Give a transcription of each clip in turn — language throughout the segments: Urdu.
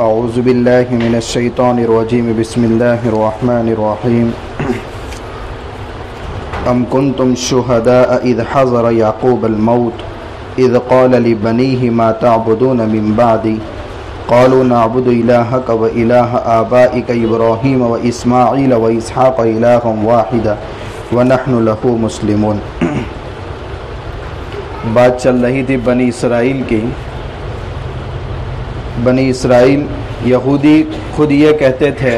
اعوذ باللہ من الشیطان الرجیم بسم اللہ الرحمن الرحیم ام کنتم شہداء اذ حضر یعقوب الموت اذ قال لبنیہ ما تعبدون من بعدی قالوا نعبد الہک و الہ آبائک ابراہیم و اسماعیل و اسحاق الہا واحدا ونحن لہ مسلمون۔ بات چل رہی تھی بنی اسرائیل کی۔ بنی اسرائیل یہودی خود یہ کہتے تھے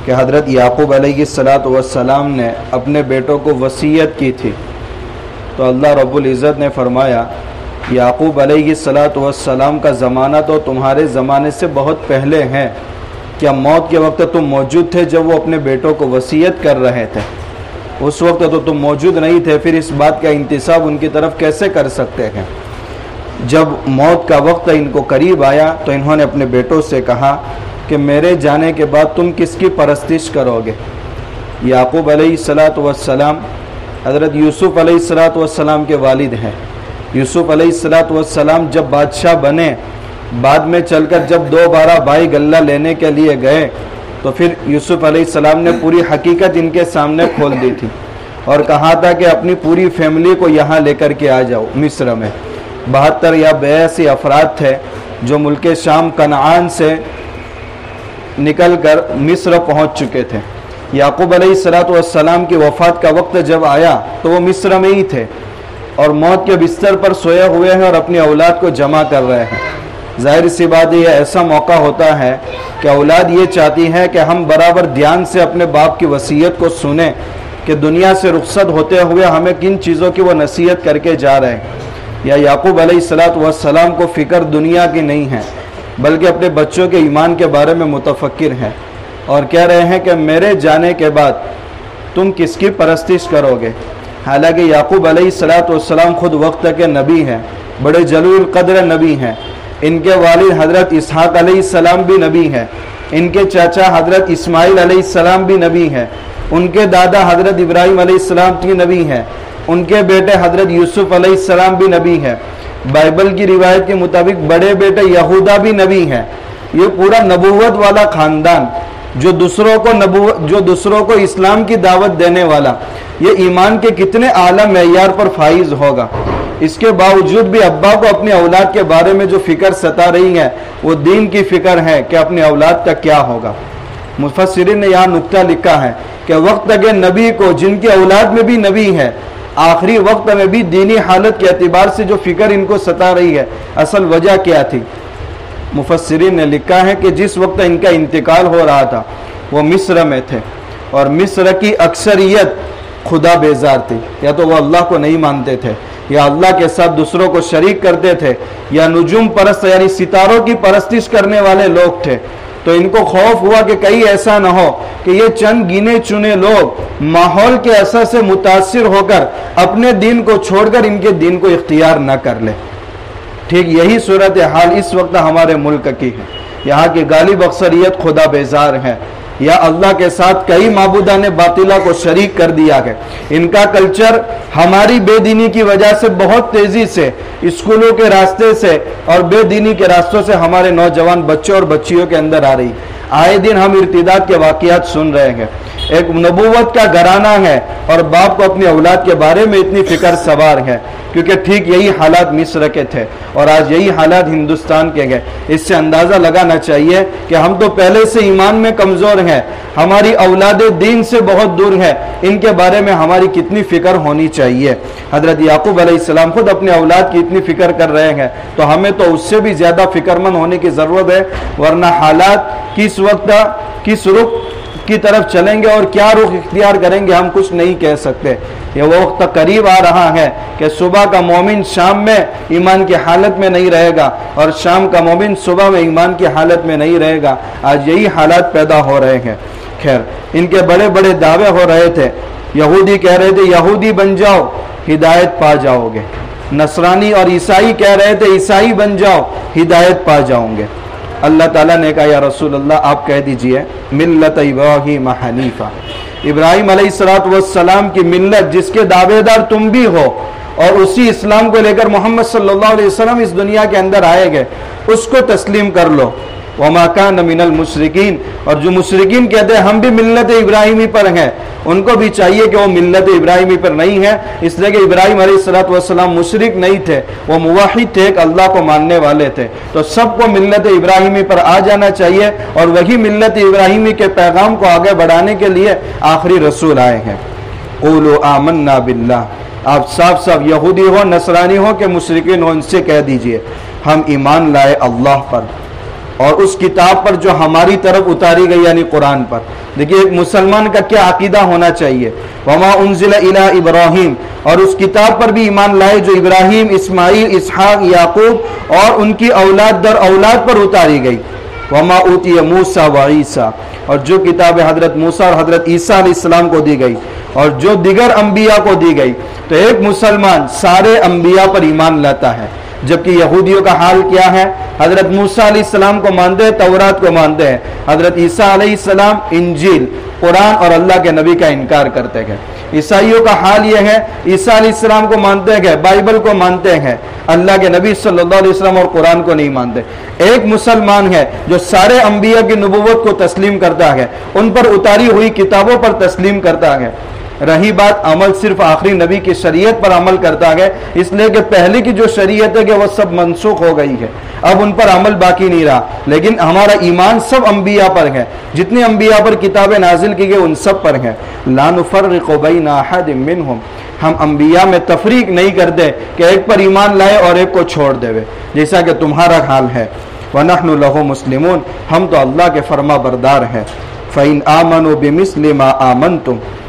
کہ حضرت یعقوب علیہ السلام نے اپنے بیٹوں کو وصیت کی تھی، تو اللہ رب العزت نے فرمایا یعقوب علیہ السلام کا زمانہ تو تمہارے زمانے سے بہت پہلے ہے، کیا موت کے وقت تم موجود تھے جب وہ اپنے بیٹوں کو وصیت کر رہے تھے؟ اس وقت تو تم موجود نہیں تھے، پھر اس بات کا انتساب ان کی طرف کیسے کر سکتے ہیں؟ جب موت کا وقت ان کو قریب آیا تو انہوں نے اپنے بیٹوں سے کہا کہ میرے جانے کے بعد تم کس کی پرستش کرو گے؟ یعقوب علیہ السلام حضرت یوسف علیہ السلام کے والد ہیں۔ یوسف علیہ السلام جب بادشاہ بنے، بعد میں چل کر جب دوبارہ بھائی غلہ لینے کے لیے گئے تو پھر یوسف علیہ السلام نے پوری حقیقت ان کے سامنے کھول دی تھی اور کہا تھا کہ اپنی پوری فیملی کو یہاں لے کر کے آ جاؤ۔ مصر میں 72 یا 82 افراد تھے جو ملک شام کنعان سے نکل کر مصر پہنچ چکے تھے۔ یعقوب علیہ السلام کی وفات کا وقت جب آیا تو وہ مصر میں ہی تھے اور موت کے بستر پر سوئے ہوئے ہیں اور اپنی اولاد کو جمع کر رہے ہیں۔ ظاہر سی بات یہ ایسا موقع ہوتا ہے کہ اولاد یہ چاہتی ہے کہ ہم برابر دھیان سے اپنے باپ کی وصیت کو سنیں کہ دنیا سے رخصت ہوتے ہوئے ہمیں کن چیزوں کی وہ نصیحت کر کے جا رہے ہیں۔ یا یعقوب علیہ السلام کو فکر دنیا کی نہیں ہے بلکہ اپنے بچوں کے ایمان کے بارے میں متفکر ہیں اور کہہ رہے ہیں کہ میرے جانے کے بعد تم کس کی پرستش کرو گے؟ حالانکہ یعقوب علیہ السلام خود وقت کے نبی ہیں، بڑے جلیل القدر نبی ہیں۔ ان کے والد حضرت اسحاق علیہ السلام بھی نبی ہیں، ان کے چاچا حضرت اسماعیل علیہ السلام بھی نبی ہیں، ان کے دادا حضرت ابراہیم علیہ السلام بھی نبی ہیں، ان کے بیٹے حضرت یوسف علیہ السلام بھی نبی ہیں۔ بائبل کی روایت کے مطابق بڑے بیٹے یہودا بھی نبی ہیں۔ یہ پورا نبوت والا خاندان جو دوسروں کو اسلام کی دعوت دینے والا، یہ ایمان کے کتنے اعلیٰ معیار پر فائز ہوگا۔ اس کے باوجود بھی ابا کو اپنی اولاد کے بارے میں جو فکر ستا رہی ہے وہ دین کی فکر ہے کہ اپنی اولاد کا کیا ہوگا۔ مفسرین نے یہاں نقطہ لکھا ہے کہ وقت کے نبی کو جن کی اولاد میں بھی نبی ہے، آخری وقت میں بھی دینی حالت کے اعتبار سے جو فکر ان کو ستا رہی ہے، اصل وجہ کیا تھی؟ مفسرین نے لکھا ہے کہ جس وقت ان کا انتقال ہو رہا تھا وہ مصر میں تھے اور مصر کی اکثریت خدا بیزار تھی، یا تو وہ اللہ کو نہیں مانتے تھے یا اللہ کے ساتھ دوسروں کو شریک کرتے تھے یا نجوم پرست یعنی ستاروں کی پرستش کرنے والے لوگ تھے۔ تو ان کو خوف ہوا کہ کہیں ایسا نہ ہو کہ یہ چند گنے چنے لوگ ماحول کے اثر سے متاثر ہو کر اپنے دین کو چھوڑ کر ان کے دین کو اختیار نہ کر لے۔ ٹھیک یہی صورتحال اس وقت ہمارے ملک کی ہے۔ یہاں کی غالب اکثریت خدا بیزار ہے یا اللہ کے ساتھ کئی معبودان باطلہ کو شریک کر دیا ہے۔ ان کا کلچر ہماری بے دینی کی وجہ سے بہت تیزی سے اسکولوں کے راستے سے اور بے دینی کے راستوں سے ہمارے نوجوان بچوں اور بچیوں کے اندر آ رہی۔ آئے دن ہم ارتداد کے واقعات سن رہے ہیں۔ ایک نبوت کا گھرانہ ہے اور باپ کو اپنی اولاد کے بارے میں اتنی فکر سوار ہے، کیونکہ ٹھیک یہی حالات مصر کے تھے اور آج یہی حالات ہندوستان کے ہیں۔ اس سے اندازہ لگانا چاہیے کہ ہم تو پہلے سے ایمان میں کمزور ہیں، ہماری اولاد دین سے بہت دور ہے، ان کے بارے میں ہماری کتنی فکر ہونی چاہیے۔ حضرت یعقوب علیہ السلام خود اپنے اولاد کی اتنی فکر کر رہے ہیں تو ہمیں تو اس سے بھی زیادہ فکر مند ہونے کی ضرورت ہے، ورنہ حالات کس وقت کس رخ کی طرف چلیں گے اور کیا رخ اختیار کریں گے ہم کچھ نہیں کہہ سکتے۔ یہ وہ وقت قریب آ رہا ہے کہ صبح کا مومن شام میں ایمان کی حالت میں نہیں رہے گا اور شام کا مومن صبح میں ایمان کی حالت میں نہیں رہے گا۔ آج یہی حالات پیدا ہو رہے ہیں۔ خیر، ان کے بڑے بڑے دعوے ہو رہے تھے۔ یہودی کہہ رہے تھے یہودی بن جاؤ ہدایت پا جاؤ گے، نصرانی اور عیسائی کہہ رہے تھے عیسائی بن جاؤ ہدایت پا جاؤں گے۔ اللہ تعالیٰ نے کہا یا رسول اللہ آپ کہہ دیجئے ملت ابراہیم حنیفہ، ابراہیم علیہ السلام کی ملت جس کے دعوے دار تم بھی ہو اور اسی اسلام کو لے کر محمد صلی اللہ علیہ وسلم اس دنیا کے اندر آئے گئے، اس کو تسلیم کر لو۔ وما کان من المشرکین، اور جو مشرکین کہتے ہیں ہم بھی ملت ابراہیمی پر ہیں، ان کو بھی چاہیے کہ وہ ملت ابراہیمی پر نہیں ہے، اس لیے کہ ابراہیم علیہ السلام مشرک نہیں تھے، وہ موحد تھے، ایک اللہ کو ماننے والے تھے۔ تو سب کو ملت ابراہیمی پر آ جانا چاہیے، اور وہی ملت ابراہیمی کے پیغام کو آگے بڑھانے کے لیے آخری رسول آئے ہیں۔ قولوا آمنا باللہ، آپ صاف صاف یہودی ہو نصرانی ہو کہ مشرکین ہو، ان سے کہہ دیجئے ہم ایمان لائے اللہ پر اور اس کتاب پر جو ہماری طرف اتاری گئی، یعنی قرآن پر۔ دیکھیے ایک مسلمان کا کیا عقیدہ ہونا چاہیے، وما انزل الی ابراہیم، اور اس کتاب پر بھی ایمان لائے جو ابراہیم، اسماعیل، اسحاق، یعقوب اور ان کی اولاد در اولاد پر اتاری گئی، وما اوتی موسیٰ و عیسیٰ، اور جو کتاب حضرت موسیٰ اور حضرت عیسیٰ علیہ السلام کو دی گئی اور جو دیگر انبیاء کو دی گئی۔ تو ایک مسلمان سارے انبیاء پر ایمان لاتا ہے، جبکہ یہودیوں کا حال کیا ہے؟ حضرت موسیٰ علیہ السلام کو مانتے ہیں، تورات کو مانتے ہیں، حضرت عیسیٰ علیہ السلام انجیل، قرآن اور اللہ کے نبی کا انکار کرتے ہیں۔ عیسائیوں کا حال یہ ہے، عیسیٰ علیہ السلام کو مانتے ہیں، بائبل کو مانتے ہیں، اللہ کے نبی صلی اللہ علیہ وسلم اور قرآن کو نہیں مانتے۔ ایک مسلمان ہے جو سارے انبیاء کی نبوت کو تسلیم کرتا ہے، ان پر اتاری ہوئی کتابوں پر تسلیم کرتا ہے۔ رہی بات عمل، صرف آخری نبی کی شریعت پر عمل کرتا ہے، اس لیے کہ پہلے کی جو شریعت ہے کہ وہ سب منسوخ ہو گئی ہے، اب ان پر عمل باقی نہیں رہا، لیکن ہمارا ایمان سب انبیاء پر ہے، جتنی انبیاء پر کتابیں نازل کی گئی ان سب پر ہیں۔ لا نفرق بین احد منہم، ہم انبیاء میں تفریق نہیں کرتے کہ ایک پر ایمان لائے اور ایک کو چھوڑ دے، جیسا کہ تمہارا حال ہے۔ وَنَحْنُ لَهُ مُسْلِمُونَ، ہم تو اللہ کے فرما بردار ہیں۔ فَإِنْ آمَنُوا بِمِثْلِ مَا آمَنْتُمْ،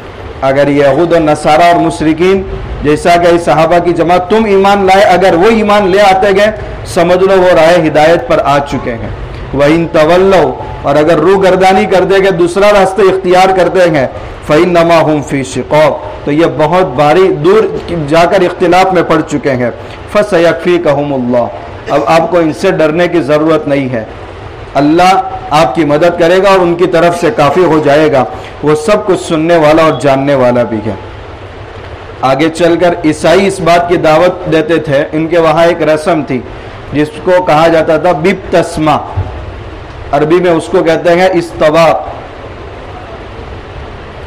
اگر یہود و نصارہ اور مشرکین جیسا کہ صحابہ کی جماعت تم ایمان لائے، اگر وہ ایمان لے آتے گئے، سمجھ لو وہ راہ ہدایت پر آ چکے ہیں۔ وَإِن تَوَلَّوْا، اور اگر روح گردانی کر دے گئے، دوسرا راستہ اختیار کرتے ہیں، فَإِنَّمَا هُمْ فِي شِقَاقٍ، تو یہ بہت باری دور جا کر اختلاف میں پڑ چکے ہیں۔ فَسَيَكْفِيكَهُمُ اللَّهُ، اب آپ کو ان سے ڈرنے کی ضرورت نہیں ہے، اللہ آپ کی مدد کرے گا اور ان کی طرف سے کافی ہو جائے گا، وہ سب کچھ سننے والا اور جاننے والا بھی ہے۔ آگے چل کر عیسائی اس بات کی دعوت دیتے تھے، ان کے وہاں ایک رسم تھی جس کو کہا جاتا تھا بپتسمہ، عربی میں اس کو کہتے ہیں استواق۔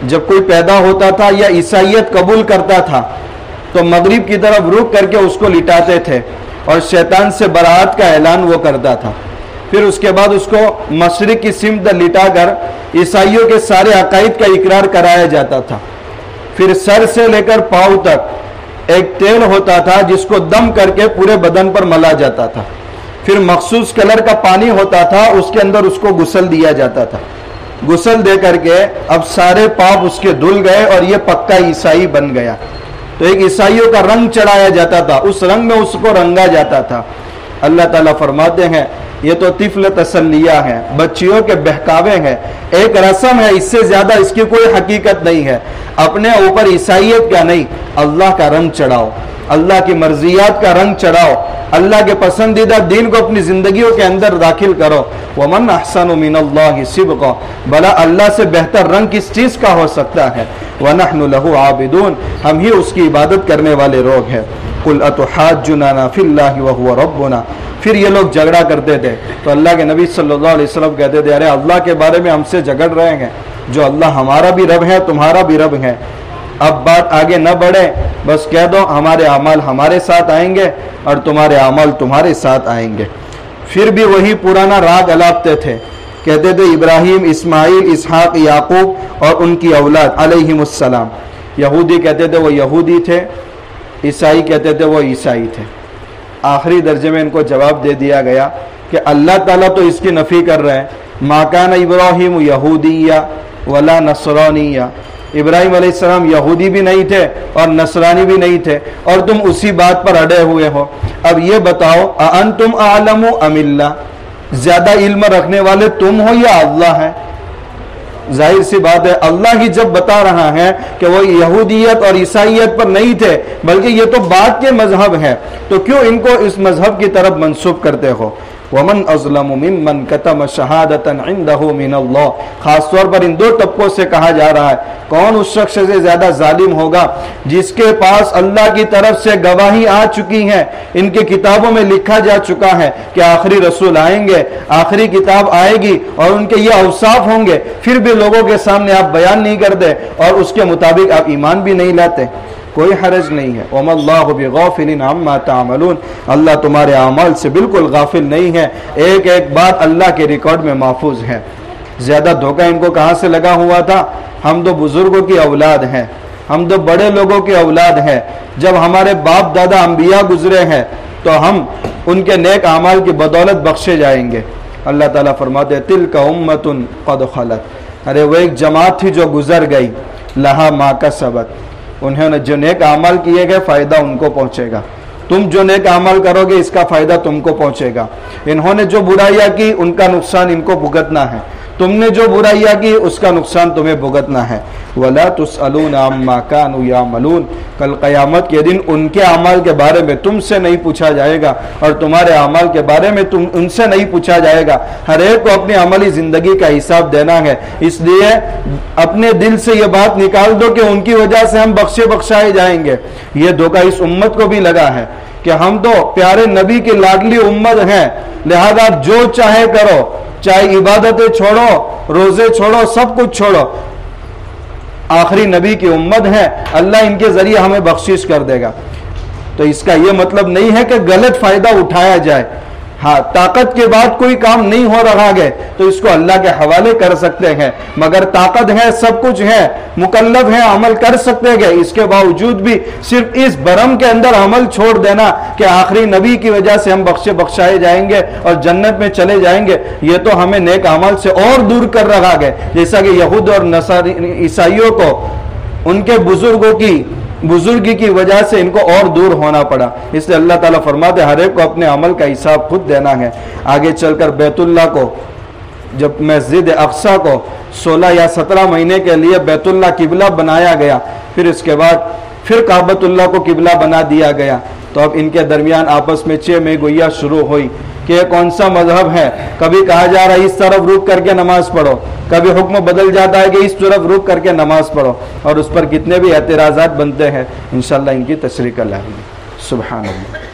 جب کوئی پیدا ہوتا تھا یا عیسائیت قبول کرتا تھا تو مغرب کی طرف رخ کر کے اس کو لٹاتے تھے اور شیطان سے برات کا اعلان وہ کرتا تھا، پھر اس کے بعد اس کو مشرق کی سمت لٹا کر عیسائیوں کے سارے عقائد کا اقرار کرایا جاتا تھا۔ پھر سر سے لے کر پاؤں تک ایک تیل ہوتا تھا جس کو دم کر کے پورے بدن پر ملا جاتا تھا، پھر مخصوص کلر کا پانی ہوتا تھا، اس کے اندر اس کو غسل دیا جاتا تھا، غسل دے کر کے اب سارے پاپ اس کے دھل گئے اور یہ پکا عیسائی بن گیا۔ تو ایک عیسائیوں کا رنگ چڑھایا جاتا تھا، اس رنگ میں اس کو رنگا جاتا تھا۔ اللہ تعالیٰ فرماتے ہیں یہ تو طفل تسلیہ ہے، بچیوں کے بہکاوے ہیں، ایک رسم ہے، اس سے زیادہ اس کی کوئی حقیقت نہیں ہے۔ اپنے اوپر عیسائیت کا نہیں، اللہ کا رنگ چڑھاؤ، اللہ کی مرضیات کا رنگ چڑھاؤ، اللہ کے پسندیدہ دین کو اپنی زندگیوں کے اندر داخل کرو۔ وَمَنْ أَحْسَنُ مِنَ اللَّهِ صِبْغًا، بھلا اللہ سے بہتر رنگ کس چیز کا ہو سکتا ہے۔ وَنَحْنُ لَهُ عَابِدُونَ، ہم ہی اس کی عبادت کرنے والے لوگ ہیں۔ قُلْ أَتُحَاجُّونَنَا فِي اللَّهِ وَهُوَ رَبُّنَا، پھر یہ لوگ جھگڑا کرتے تھے تو اللہ کے نبی صلی اللہ علیہ وسلم کہتے تھے ارے اللہ کے بارے میں ہم سے جھگڑ رہے ہیں، جو اللہ ہمارا بھی رب ہے تمہارا بھی رب ہے۔ اب بات آگے نہ بڑھے، بس کہہ دو ہمارے اعمال ہمارے ساتھ آئیں گے اور تمہارے اعمال تمہارے ساتھ آئیں گے۔ پھر بھی وہی پرانا راگ الاپتے تھے، کہتے تھے ابراہیم، اسماعیل، اسحاق، یعقوب اور ان کی اولاد علیہم السلام۔ یہودی کہتے تھے وہ یہودی تھے، عیسائی کہتے تھے وہ عیسائی تھے۔ آخری درجے میں ان کو جواب دے دیا گیا کہ اللہ تعالیٰ تو اس کی نفی کر رہے ہیں، ما کان ابراہیم یہودیہ ولا نصرانیہ، ابراہیم علیہ السلام یہودی بھی نہیں تھے اور نصرانی بھی نہیں تھے، اور تم اسی بات پر اڑے ہوئے ہو۔ اب یہ بتاؤ اانتم اعلم ام اللہ، زیادہ علم رکھنے والے تم ہو یا اللہ ہے؟ ظاہر سی بات ہے اللہ ہی جب بتا رہا ہے کہ وہ یہودیت اور عیسائیت پر نہیں تھے بلکہ یہ تو بعد کے مذہب ہے، تو کیوں ان کو اس مذہب کی طرف منسوب کرتے ہو؟ ومن اظلم ممن کتم شہادۃ عنده من اللہ. خاص طور پر ان دو طبقوں سے کہا جا رہا ہے کون اس شخص سے زیادہ ظالم ہوگا جس کے پاس اللہ کی طرف سے گواہی آ چکی ہے, ان کی کتابوں میں لکھا جا چکا ہے کہ آخری رسول آئیں گے, آخری کتاب آئے گی اور ان کے یہ اوصاف ہوں گے, پھر بھی لوگوں کے سامنے آپ بیان نہیں کرتے اور اس کے مطابق آپ ایمان بھی نہیں لاتے. کوئی حرج نہیں ہے. وَمَا اللَّهُ بِغَافِلٍ عَمَّا تَعْمَلُونَ. اللہ تمہارے اعمال سے بالکل غافل نہیں ہے, ایک ایک بات اللہ کے ریکارڈ میں محفوظ ہے. زیادہ دھوکہ ان کو کہاں سے لگا ہوا تھا؟ ہم تو بزرگوں کی اولاد ہیں, ہم تو بڑے لوگوں کی اولاد ہیں. جب ہمارے باپ دادا انبیاء گزرے ہیں تو ہم ان کے نیک اعمال کی بدولت بخشے جائیں گے. اللہ تعالیٰ فرماتے ہیں تِلْكَ أُمَّةٌ قَدْ خَلَتْ. ارے وہ ایک جماعت تھی جو گزر گئی, لہا ما کسبت. انہوں نے جو نیک اعمال کیے گئے فائدہ ان کو پہنچے گا. تم جو نیک اعمال کرو گے اس کا فائدہ تم کو پہنچے گا. انہوں نے جو برائیاں کی ان کا نقصان ان کو بھگتنا ہے, تم نے جو برائیاں کی اس کا نقصان تمہیں بھگتنا ہے. وَلَا تُسْأَلُونَ عَمَّا كَانُوا يَعْمَلُونَ. کل قیامت کے دن ان کے اعمال کے بارے میں تم سے نہیں پوچھا جائے گا اور تمہارے اعمال کے بارے میں ان سے نہیں پوچھا جائے گا. ہر ایک کو اپنی عملی زندگی کا حساب دینا ہے. اس لیے اپنے دل سے یہ بات نکال دو کہ ان کی وجہ سے ہم بخشائے جائیں گے. یہ دھوکہ اس امت کو بھی لگا ہے کہ ہم تو پیارے نبی کی لاڈلی امت ہیں, لہذا جو چاہے کرو, چاہے عبادتیں چھوڑو, روزے چھوڑو, سب کچھ چھوڑو, آخری نبی کی امت ہے, اللہ ان کے ذریعے ہمیں بخشش کر دے گا. تو اس کا یہ مطلب نہیں ہے کہ غلط فائدہ اٹھایا جائے. ہاں, طاقت کے بعد کوئی کام نہیں ہو رہا ہے تو اس کو اللہ کے حوالے کر سکتے ہیں, مگر طاقت ہے, سب کچھ ہے, مکلف ہے, عمل کر سکتے ہیں. اس کے باوجود بھی صرف اس برم کے اندر عمل چھوڑ دینا کہ آخری نبی کی وجہ سے ہم بخشائے جائیں گے اور جنت میں چلے جائیں گے, یہ تو ہمیں نیک عمل سے اور دور کر رہا ہے. جیسا کہ یہود اور عیسائیوں کو ان کے بزرگی کی وجہ سے ان کو اور دور ہونا پڑا. اس لیے اللہ تعالیٰ فرماتے ہر ایک کو اپنے عمل کا حساب خود دینا ہے. آگے چل کر بیت اللہ کو, جب مسجد اقصی کو 16 یا 17 مہینے کے لیے بیت اللہ قبلہ بنایا گیا, پھر اس کے بعد پھر کعبۃ اللہ کو قبلہ بنا دیا گیا, تو اب ان کے درمیان آپس میں چہ میں گویا شروع ہوئی کہ یہ کون سا مذہب ہے. کبھی کہا جا رہا ہے اس طرف رک کر کے نماز پڑھو, کبھی حکم بدل جاتا ہے کہ اس طرف رک کر کے نماز پڑھو, اور اس پر کتنے بھی اعتراضات بنتے ہیں. انشاءاللہ ان کی تشریح کر لیں گے. سبحان اللہ.